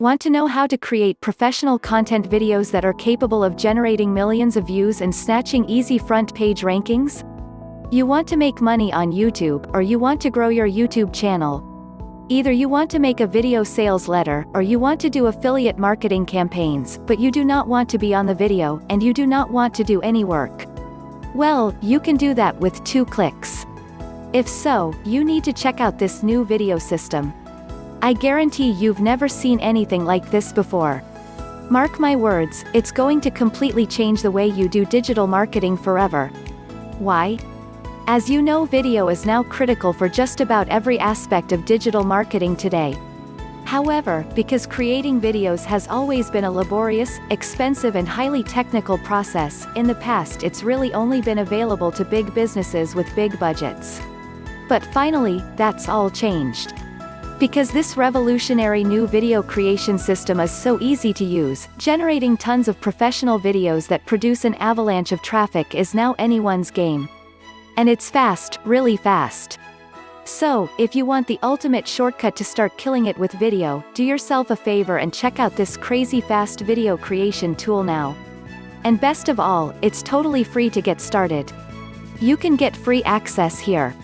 Want to know how to create professional content videos that are capable of generating millions of views and snatching easy front page rankings? You want to make money on YouTube, or you want to grow your YouTube channel. Either you want to make a video sales letter, or you want to do affiliate marketing campaigns, but you do not want to be on the video, and you do not want to do any work. Well, you can do that with 2 clicks. If so, you need to check out this new video system. I guarantee you've never seen anything like this before. Mark my words, it's going to completely change the way you do digital marketing forever. Why? As you know, video is now critical for just about every aspect of digital marketing today. However, because creating videos has always been a laborious, expensive and highly technical process, in the past it's really only been available to big businesses with big budgets. But finally, that's all changed. Because this revolutionary new video creation system is so easy to use, generating tons of professional videos that produce an avalanche of traffic is now anyone's game. And it's fast, really fast. So, if you want the ultimate shortcut to start killing it with video, do yourself a favor and check out this crazy fast video creation tool now. And best of all, it's totally free to get started. You can get free access here.